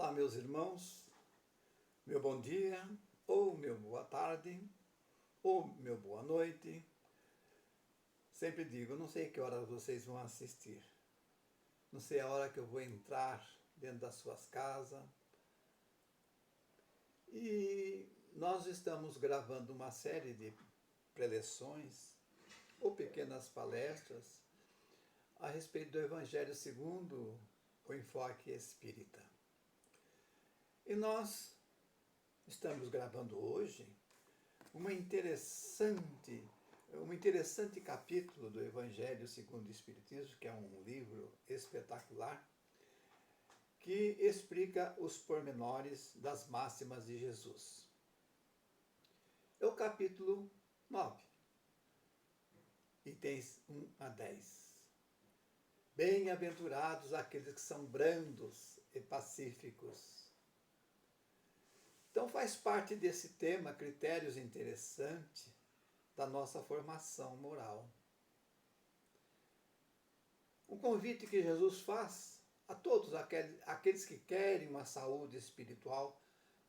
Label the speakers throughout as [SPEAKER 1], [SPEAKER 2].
[SPEAKER 1] Olá, meus irmãos, meu bom dia, ou meu boa tarde, ou meu boa noite. Sempre digo, não sei que hora vocês vão assistir, não sei a hora que eu vou entrar dentro das suas casas. E nós estamos gravando uma série de preleções ou pequenas palestras a respeito do Evangelho segundo o enfoque espírita. E nós estamos gravando hoje um interessante capítulo do Evangelho segundo o Espiritismo, que é um livro espetacular, que explica os pormenores das máximas de Jesus. É o capítulo 9, itens 1 a 10. Bem-aventurados aqueles que são brandos e pacíficos. Então faz parte desse tema critérios interessantes da nossa formação moral. Um convite que Jesus faz a todos aqueles que querem uma saúde espiritual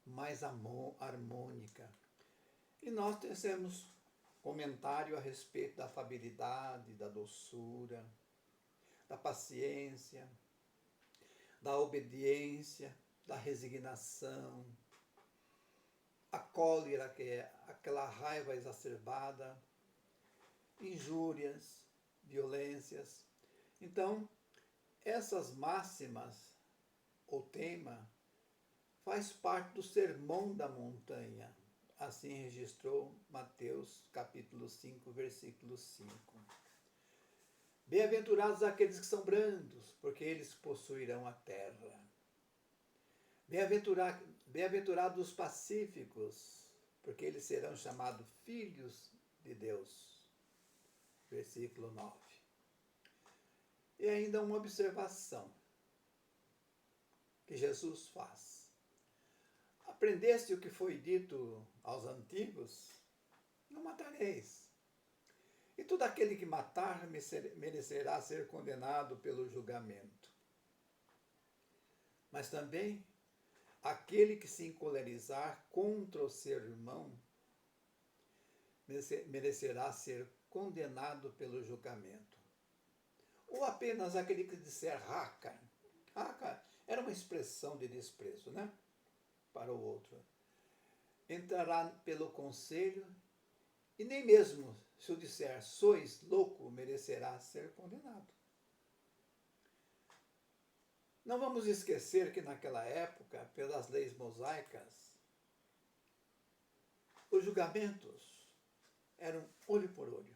[SPEAKER 1] mais harmônica. E nós tecemos comentário a respeito da afabilidade, da doçura, da paciência, da obediência, da resignação, a cólera, que é aquela raiva exacerbada, injúrias, violências. Então, essas máximas, ou tema, faz parte do Sermão da Montanha. Assim registrou Mateus capítulo 5, versículo 5. Bem-aventurados aqueles que são brandos, porque eles possuirão a terra. Bem-aventurados os pacíficos, porque eles serão chamados filhos de Deus. Versículo 9. E ainda uma observação que Jesus faz. Aprendeste o que foi dito aos antigos? Não matareis. E todo aquele que matar merecerá ser condenado pelo julgamento. Mas também aquele que se encolerizar contra o seu irmão merecerá ser condenado pelo julgamento. Ou apenas aquele que disser raca. Raca era uma expressão de desprezo, né? Para o outro. Entrará pelo conselho e nem mesmo se o disser sois louco merecerá ser condenado. Não vamos esquecer que naquela época, pelas leis mosaicas, os julgamentos eram olho por olho,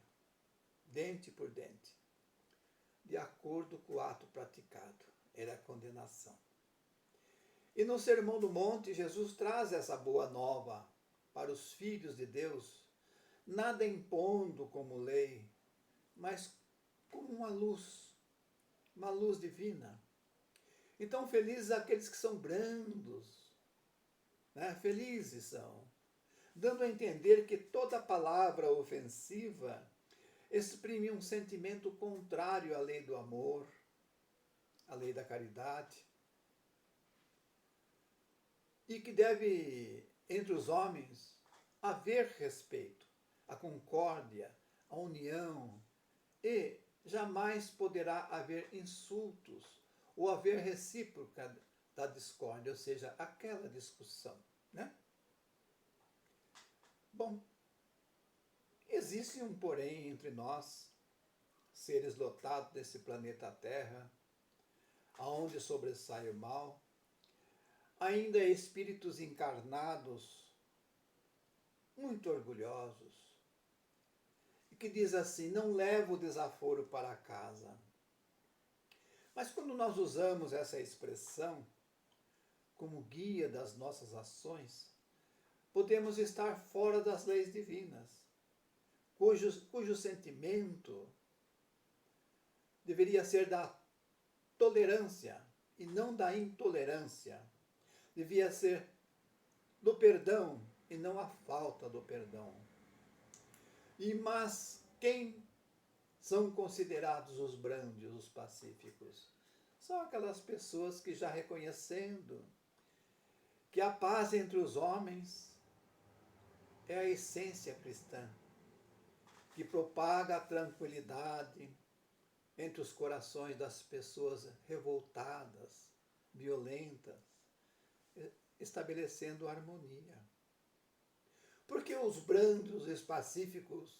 [SPEAKER 1] dente por dente. De acordo com o ato praticado, era a condenação. E no Sermão do Monte, Jesus traz essa boa nova para os filhos de Deus, nada impondo como lei, mas como uma luz divina. Então, felizes aqueles que são brandos, né? Felizes são, dando a entender que toda palavra ofensiva exprime um sentimento contrário à lei do amor, à lei da caridade, e que deve, entre os homens, haver respeito, a concórdia, a união, e jamais poderá haver insultos ou haver recíproca da discórdia, ou seja, aquela discussão, né? Bom, existe um porém entre nós, seres lotados desse planeta Terra, aonde sobressai o mal, ainda espíritos encarnados, muito orgulhosos, e que diz assim, não levo o desaforo para casa. Mas quando nós usamos essa expressão como guia das nossas ações, podemos estar fora das leis divinas, cujo sentimento deveria ser da tolerância e não da intolerância. Devia ser do perdão e não a falta do perdão. Mas quem são considerados os brandos, os pacíficos? São aquelas pessoas que, já reconhecendo que a paz entre os homens é a essência cristã, que propaga a tranquilidade entre os corações das pessoas revoltadas, violentas, estabelecendo harmonia. Porque os brandos e os pacíficos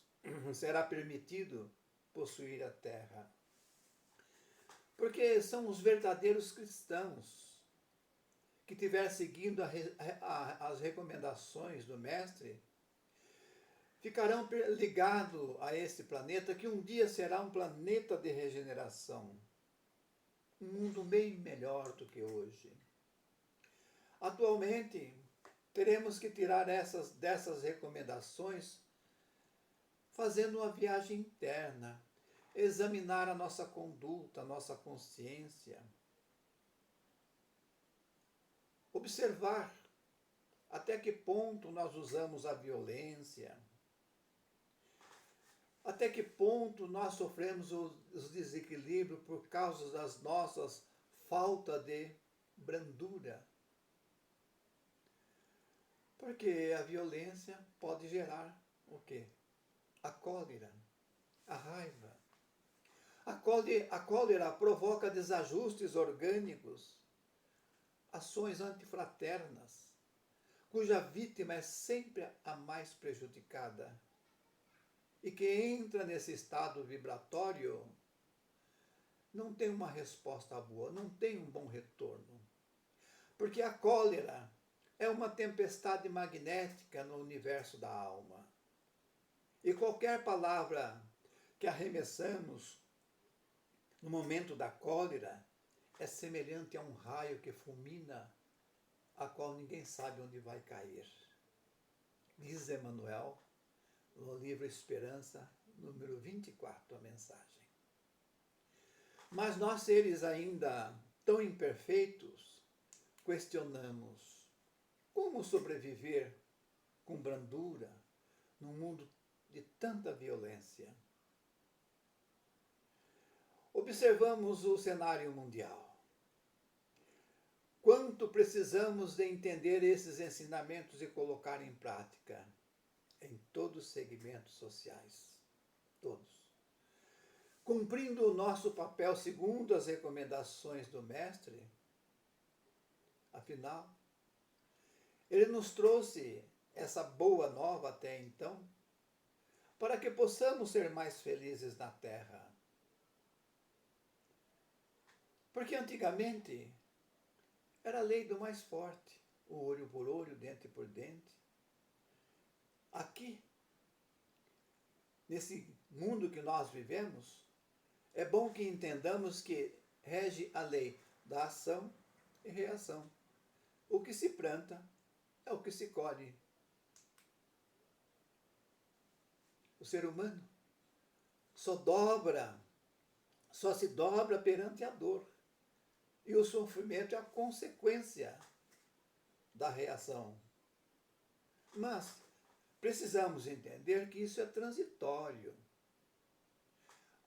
[SPEAKER 1] será permitido possuir a terra. Porque são os verdadeiros cristãos que estiver seguindo as recomendações do Mestre, ficarão ligados a esse planeta, que um dia será um planeta de regeneração. Um mundo bem melhor do que hoje. Atualmente, teremos que tirar dessas recomendações fazendo uma viagem interna, examinar a nossa conduta, a nossa consciência, observar até que ponto nós usamos a violência, até que ponto nós sofremos os desequilíbrios por causa das nossas falta de brandura. Porque a violência pode gerar o quê? A cólera, a raiva. A cólera provoca desajustes orgânicos, ações antifraternas, cuja vítima é sempre a mais prejudicada e que entra nesse estado vibratório não tem uma resposta boa, não tem um bom retorno. Porque a cólera é uma tempestade magnética no universo da alma. E qualquer palavra que arremessamos no momento da cólera é semelhante a um raio que fulmina, a qual ninguém sabe onde vai cair. Diz Emmanuel, no livro Esperança, número 24, a mensagem. Mas nós, seres ainda tão imperfeitos, questionamos como sobreviver com brandura num mundo de tanta violência. Observamos o cenário mundial. Quanto precisamos de entender esses ensinamentos e colocar em prática em todos os segmentos sociais, todos. Cumprindo o nosso papel segundo as recomendações do Mestre, afinal, ele nos trouxe essa boa nova até então, para que possamos ser mais felizes na Terra. Porque antigamente era a lei do mais forte, o olho por olho, dente por dente. Aqui, nesse mundo que nós vivemos, é bom que entendamos que rege a lei da ação e reação. O que se planta é o que se colhe. O ser humano só se dobra perante a dor. E o sofrimento é a consequência da reação. Mas precisamos entender que isso é transitório.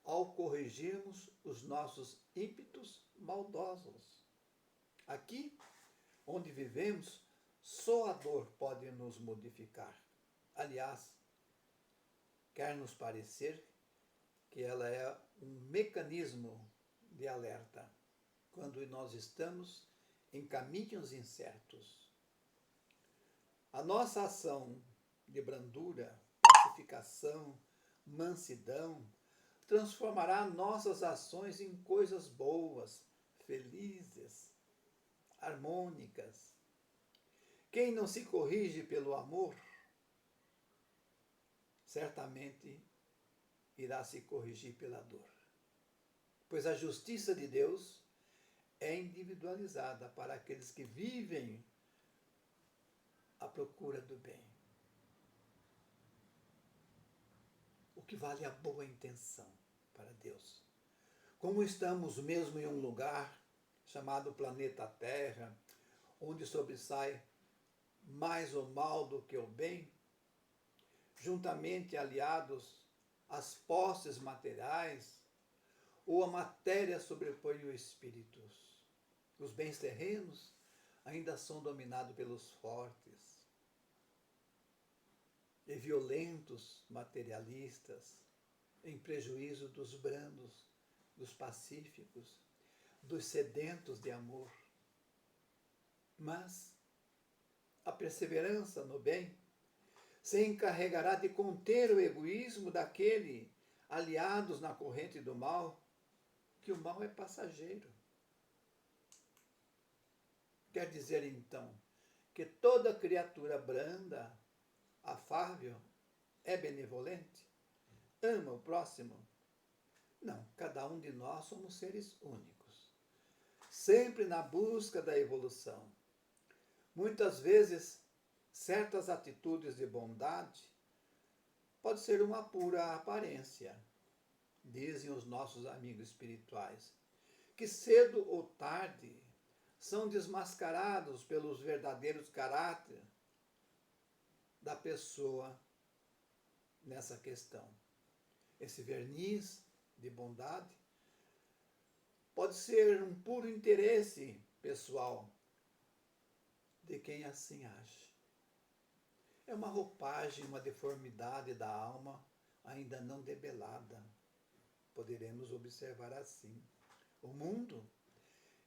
[SPEAKER 1] Ao corrigirmos os nossos ímpetos maldosos. Aqui, onde vivemos, só a dor pode nos modificar. Aliás, quer nos parecer que ela é um mecanismo de alerta quando nós estamos em caminhos incertos. A nossa ação de brandura, pacificação, mansidão, transformará nossas ações em coisas boas, felizes, harmônicas. Quem não se corrige pelo amor, certamente irá se corrigir pela dor. Pois a justiça de Deus é individualizada para aqueles que vivem à procura do bem. O que vale é a boa intenção para Deus. Como estamos mesmo em um lugar chamado planeta Terra, onde sobressai mais o mal do que o bem, juntamente aliados às posses materiais, ou a matéria sobrepõe os espíritos. Os bens terrenos ainda são dominados pelos fortes e violentos materialistas, em prejuízo dos brandos, dos pacíficos, dos sedentos de amor. Mas a perseverança no bem se encarregará de conter o egoísmo daquele aliados na corrente do mal, que o mal é passageiro. Quer dizer, então, que toda criatura branda, afável, é benevolente? Ama o próximo? Não, cada um de nós somos seres únicos, sempre na busca da evolução. Muitas vezes, certas atitudes de bondade podem ser uma pura aparência, dizem os nossos amigos espirituais, que cedo ou tarde são desmascarados pelos verdadeiros caráteres da pessoa nessa questão. Esse verniz de bondade pode ser um puro interesse pessoal de quem assim age. É uma roupagem, uma deformidade da alma ainda não debelada. Poderemos observar assim. O mundo,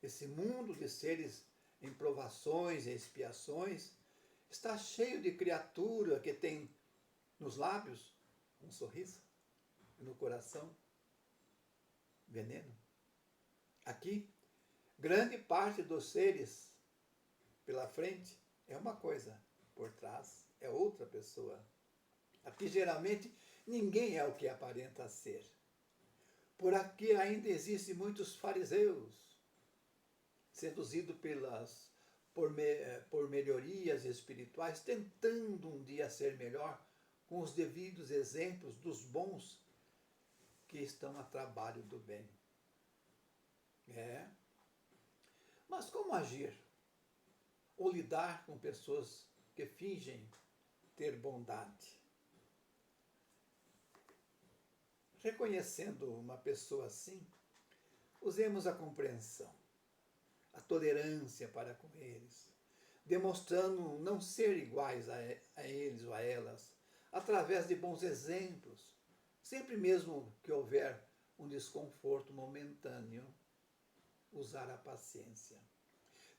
[SPEAKER 1] esse mundo de seres em provações e expiações, está cheio de criatura que tem nos lábios um sorriso e no coração veneno. Aqui, grande parte dos seres pela frente é uma coisa, por trás é outra pessoa. Aqui, geralmente, ninguém é o que aparenta ser. Por aqui ainda existem muitos fariseus, seduzidos por melhorias espirituais, tentando um dia ser melhor, com os devidos exemplos dos bons que estão a trabalho do bem. Mas como agir? Ou lidar com pessoas que fingem ter bondade? Reconhecendo uma pessoa assim, usemos a compreensão, a tolerância para com eles, demonstrando não ser iguais a eles ou a elas, através de bons exemplos, sempre mesmo que houver um desconforto momentâneo, usar a paciência.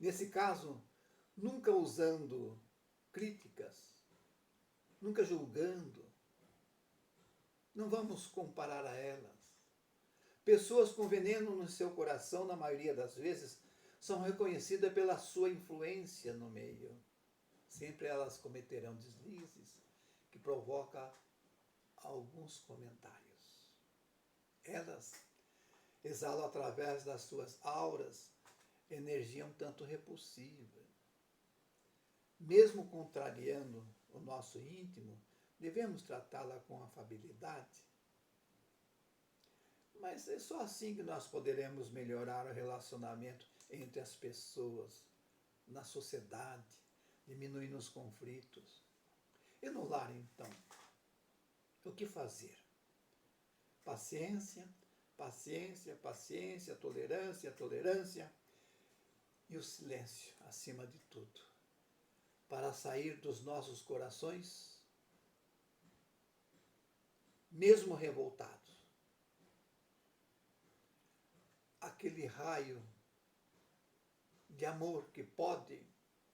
[SPEAKER 1] Nesse caso, nunca usando críticas, nunca julgando. Não vamos comparar a elas. Pessoas com veneno no seu coração, na maioria das vezes, são reconhecidas pela sua influência no meio. Sempre elas cometerão deslizes que provocam alguns comentários. Elas exalam através das suas auras energia um tanto repulsiva. Mesmo contrariando o nosso íntimo, devemos tratá-la com afabilidade. Mas é só assim que nós poderemos melhorar o relacionamento entre as pessoas, na sociedade, diminuindo os conflitos. E no lar, então, o que fazer? Paciência, paciência, paciência, tolerância, tolerância e o silêncio, acima de tudo, para sair dos nossos corações, mesmo revoltados, aquele raio de amor que pode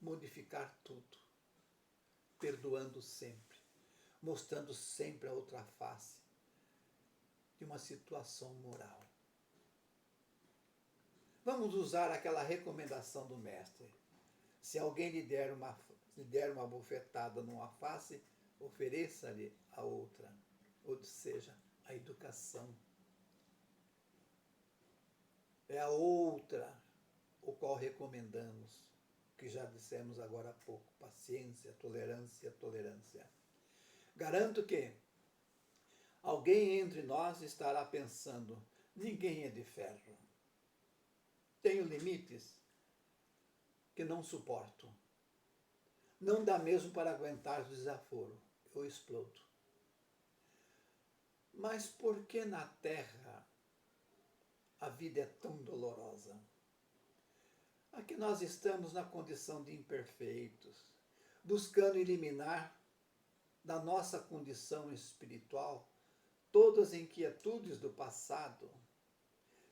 [SPEAKER 1] modificar tudo, perdoando sempre, mostrando sempre a outra face de uma situação moral. Vamos usar aquela recomendação do mestre. Se alguém lhe der uma bofetada numa face, ofereça-lhe a outra, ou seja, a educação. É a outra o qual recomendamos, que já dissemos agora há pouco, paciência, tolerância, tolerância. Garanto que alguém entre nós estará pensando, ninguém é de ferro. Tenho limites que não suporto. Não dá mesmo para aguentar o desaforo. Eu explodo. Mas por que na Terra a vida é tão dolorosa? Aqui nós estamos na condição de imperfeitos, buscando eliminar da nossa condição espiritual todas as inquietudes do passado.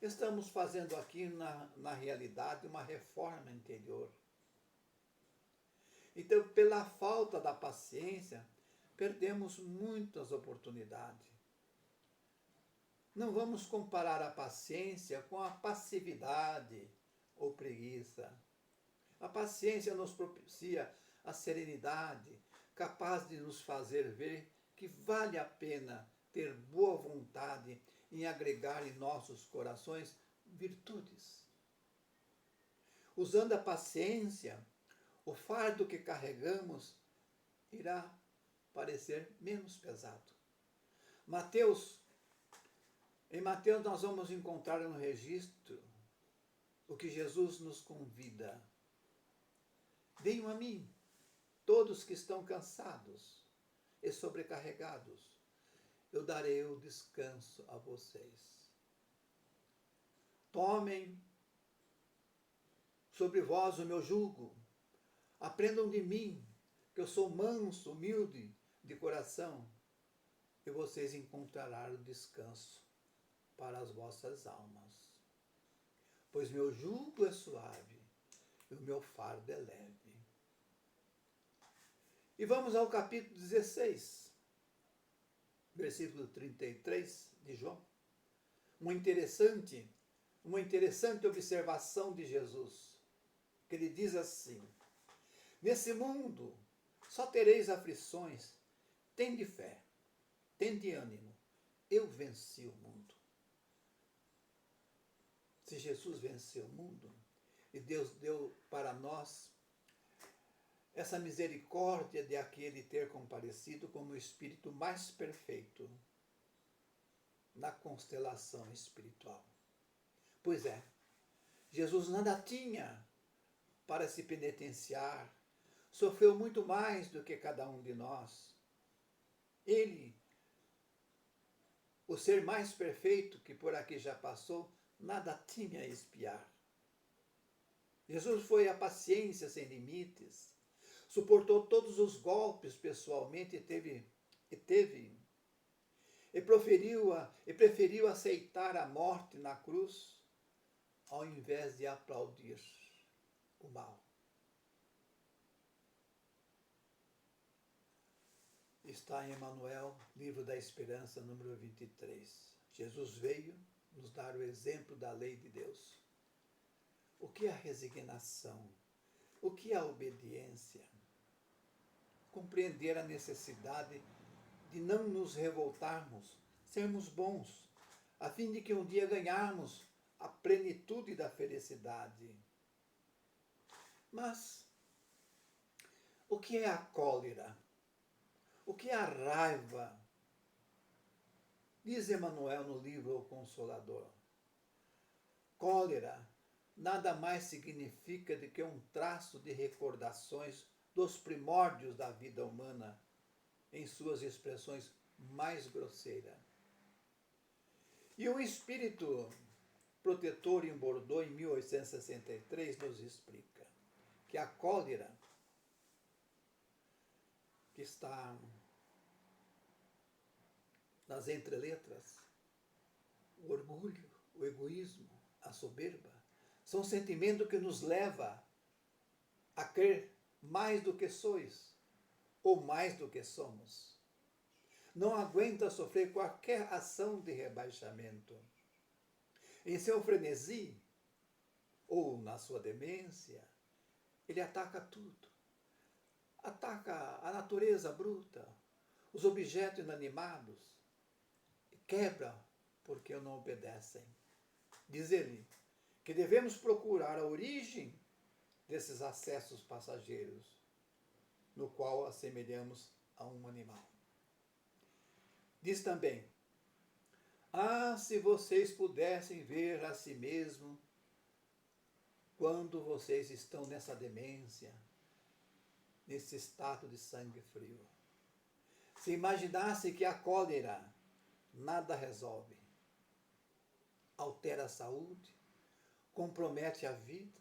[SPEAKER 1] Estamos fazendo aqui, na realidade, uma reforma interior. Então, pela falta da paciência, perdemos muitas oportunidades. Não vamos comparar a paciência com a passividade ou preguiça. A paciência nos propicia a serenidade, capaz de nos fazer ver que vale a pena ter boa vontade em agregar em nossos corações virtudes. Usando a paciência, o fardo que carregamos irá parecer menos pesado. Em Mateus nós vamos encontrar no registro o que Jesus nos convida. Venham a mim, todos que estão cansados e sobrecarregados, eu darei o descanso a vocês. Tomem sobre vós o meu jugo, aprendam de mim, que eu sou manso, humilde de coração, e vocês encontrarão o descanso para as vossas almas. Pois meu jugo é suave e o meu fardo é leve. E vamos ao capítulo 16, versículo 33 de João. Uma interessante observação de Jesus, que ele diz assim: nesse mundo só tereis aflições, tende fé, tende ânimo, eu venci o mundo. Se Jesus venceu o mundo, e Deus deu para nós essa misericórdia de aquele ter comparecido como o Espírito mais perfeito na constelação espiritual. Pois é, Jesus nada tinha para se penitenciar, sofreu muito mais do que cada um de nós. Ele, o ser mais perfeito que por aqui já passou, nada tinha a expiar. Jesus foi a paciência sem limites, suportou todos os golpes pessoalmente e preferiu aceitar a morte na cruz ao invés de aplaudir o mal. Está em Emanuel, livro da Esperança, número 23. Jesus veio nos dar o exemplo da lei de Deus. O que é a resignação? O que é a obediência? Compreender a necessidade de não nos revoltarmos, sermos bons, a fim de que um dia ganharmos a plenitude da felicidade. Mas o que é a cólera? O que é a raiva? Diz Emmanuel no livro O Consolador. Cólera nada mais significa do que um traço de recordações dos primórdios da vida humana, em suas expressões mais grosseiras. E um espírito protetor em Bordeaux, em 1863, nos explica que a cólera, que está nas entreletras, o orgulho, o egoísmo, a soberba, são sentimentos que nos leva a crer mais do que sois, ou mais do que somos. Não aguenta sofrer qualquer ação de rebaixamento. Em seu frenesi, ou na sua demência, ele ataca tudo. Ataca a natureza bruta, os objetos inanimados, e quebra porque não obedecem. Diz ele que devemos procurar a origem desses acessos passageiros, no qual assemelhamos a um animal. Diz também: se vocês pudessem ver a si mesmo quando vocês estão nessa demência, nesse estado de sangue frio. Se imaginasse que a cólera nada resolve, altera a saúde, compromete a vida,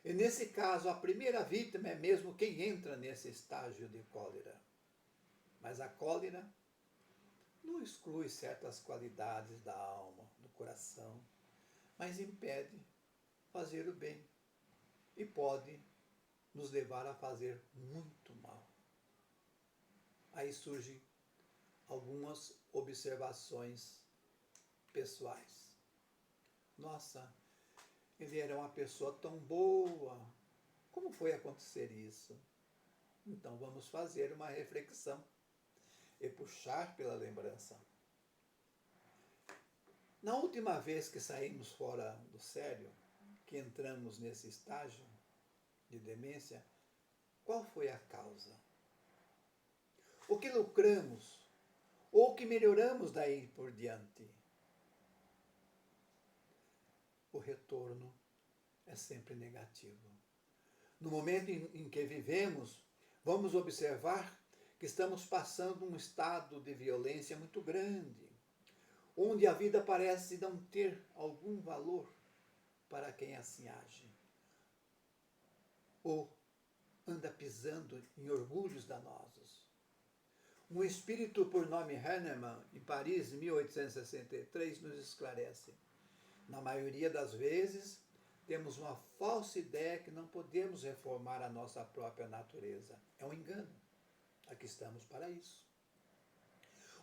[SPEAKER 1] E nesse caso, a primeira vítima é mesmo quem entra nesse estágio de cólera. Mas a cólera não exclui certas qualidades da alma, do coração, mas impede fazer o bem e pode nos levar a fazer muito mal. Aí surgem algumas observações pessoais. Nossa, ele era uma pessoa tão boa. Como foi acontecer isso? Então vamos fazer uma reflexão e puxar pela lembrança. Na última vez que saímos fora do sério, que entramos nesse estágio de demência, qual foi a causa? O que lucramos? Ou o que melhoramos daí por diante? O retorno é sempre negativo. No momento em que vivemos, vamos observar que estamos passando um estado de violência muito grande, onde a vida parece não ter algum valor para quem assim age, ou anda pisando em orgulhos danosos. Um espírito por nome Hahnemann, em Paris, em 1863, nos esclarece. Na maioria das vezes, temos uma falsa ideia que não podemos reformar a nossa própria natureza. É um engano. Aqui estamos para isso.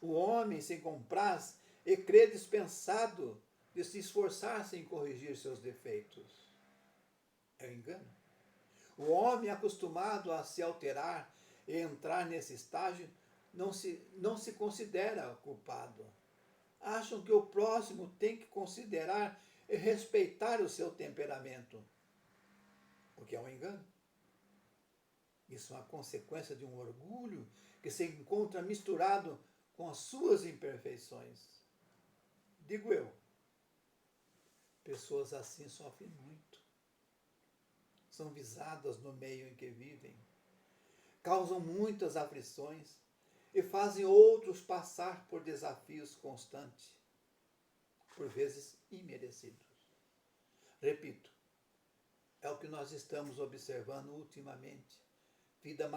[SPEAKER 1] O homem se compraz e crê dispensado de se esforçar em corrigir seus defeitos. É um engano. O homem acostumado a se alterar e entrar nesse estágio não se considera culpado. Acham que o próximo tem que considerar e respeitar o seu temperamento, o que é um engano. Isso é uma consequência de um orgulho que se encontra misturado com as suas imperfeições. Digo eu, pessoas assim sofrem muito. São visadas no meio em que vivem, causam muitas aflições e fazem outros passar por desafios constantes, por vezes imerecidos. Repito, é o que nós estamos observando ultimamente. Vidas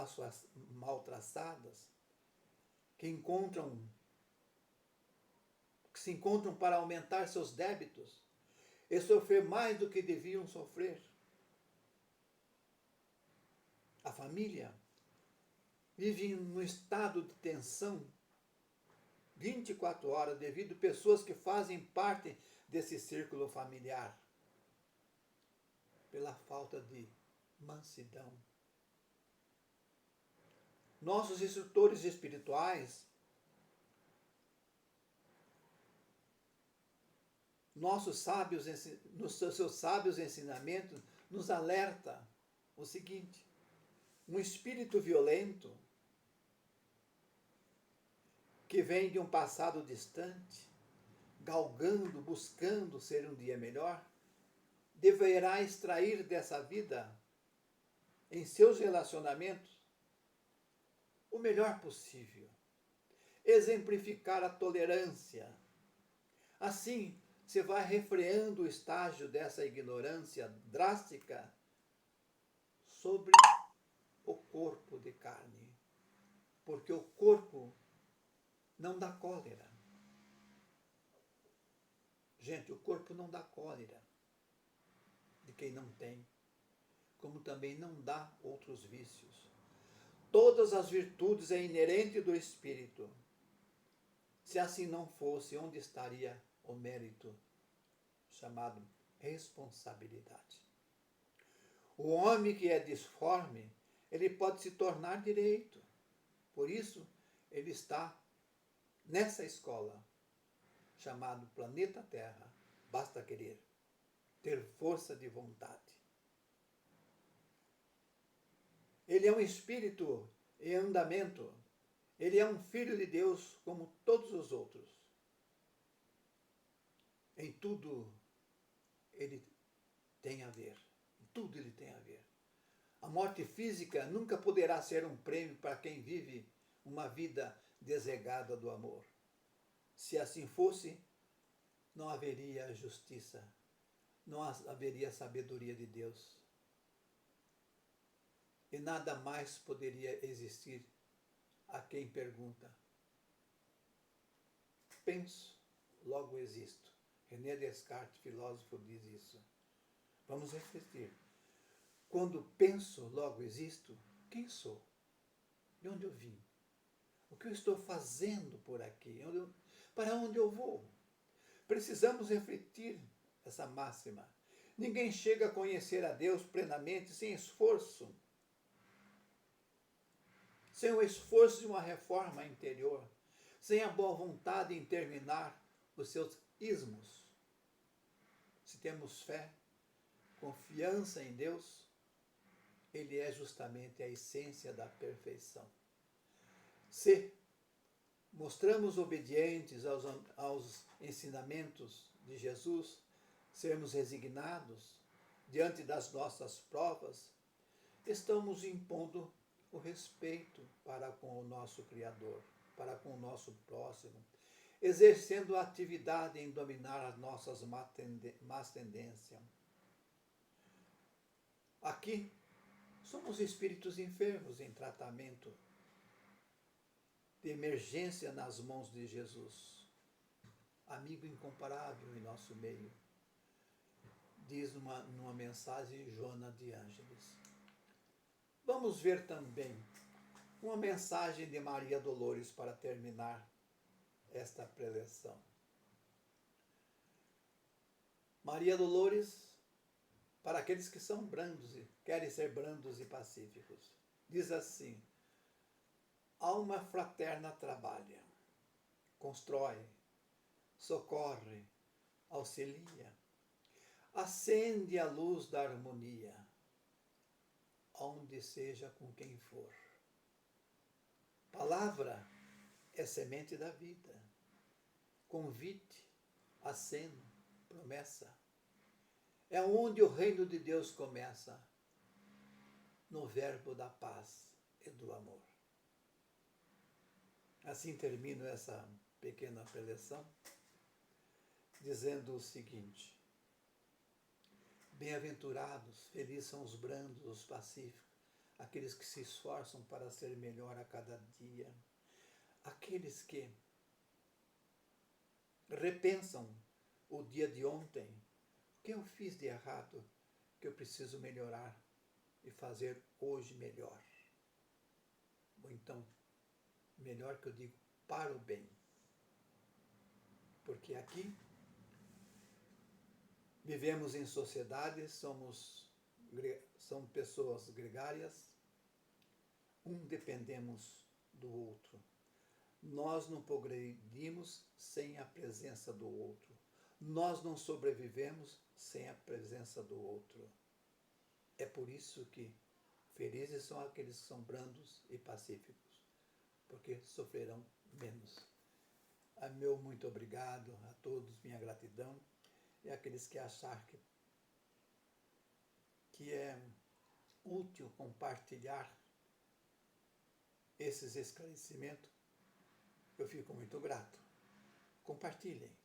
[SPEAKER 1] mal traçadas, que se encontram para aumentar seus débitos e sofrer mais do que deviam sofrer. A família vive num estado de tensão 24 horas devido a pessoas que fazem parte desse círculo familiar, pela falta de mansidão. Nossos instrutores espirituais, nos seus sábios ensinamentos, nos alerta o seguinte: um espírito violento que vem de um passado distante, galgando, buscando ser um dia melhor, deverá extrair dessa vida, em seus relacionamentos, o melhor possível. Exemplificar a tolerância. Assim, você vai refreando o estágio dessa ignorância drástica sobre o corpo de carne. Porque o corpo não dá cólera. Gente, o corpo não dá cólera de quem não tem, como também não dá outros vícios. Todas as virtudes é inerente do espírito. Se assim não fosse, onde estaria o mérito chamado responsabilidade? O homem que é disforme, ele pode se tornar direito. Por isso, ele está nessa escola, chamado planeta Terra. Basta querer, ter força de vontade. Ele é um espírito em andamento. Ele é um filho de Deus como todos os outros. Em tudo ele tem a ver. Em tudo ele tem a ver. A morte física nunca poderá ser um prêmio para quem vive uma vida desregada do amor. Se assim fosse, não haveria justiça, não haveria sabedoria de Deus. e nada mais poderia existir a quem pergunta. Penso, logo existo. René Descartes, filósofo, diz isso. Vamos refletir. Quando penso, logo existo, quem sou? De onde eu vim? O que eu estou fazendo por aqui? Para onde eu vou? Precisamos refletir essa máxima. Ninguém chega a conhecer a Deus plenamente sem esforço. Sem o esforço de uma reforma interior. Sem a boa vontade em terminar os seus ismos. Se temos fé, confiança em Deus, Ele é justamente a essência da perfeição. Se mostramos obedientes aos ensinamentos de Jesus, sermos resignados diante das nossas provas, estamos impondo o respeito para com o nosso Criador, para com o nosso próximo, exercendo a atividade em dominar as nossas más tendências. Aqui, somos espíritos enfermos em tratamento de emergência nas mãos de Jesus, amigo incomparável em nosso meio, diz numa mensagem Joana de Ângeles. Vamos ver também uma mensagem de Maria Dolores para terminar esta preleção. Maria Dolores, para aqueles que são brandos e querem ser brandos e pacíficos, diz assim: alma fraterna trabalha, constrói, socorre, auxilia, acende a luz da harmonia, onde seja com quem for. Palavra é semente da vida, convite, aceno, promessa. É onde o reino de Deus começa, no verbo da paz e do amor. Assim termino essa pequena preleção, dizendo o seguinte: bem-aventurados, felizes são os brandos, os pacíficos, aqueles que se esforçam para ser melhor a cada dia, aqueles que repensam o dia de ontem, o que eu fiz de errado, que eu preciso melhorar e fazer hoje melhor. Ou então, melhor que eu digo, para o bem. Porque aqui vivemos em sociedade, são pessoas gregárias, dependemos do outro. Nós não progredimos sem a presença do outro. Nós não sobrevivemos sem a presença do outro. É por isso que felizes são aqueles que são brandos e pacíficos, porque sofrerão menos. Meu muito obrigado a todos, minha gratidão, e aqueles que achar que é útil compartilhar esses esclarecimentos, eu fico muito grato. Compartilhem.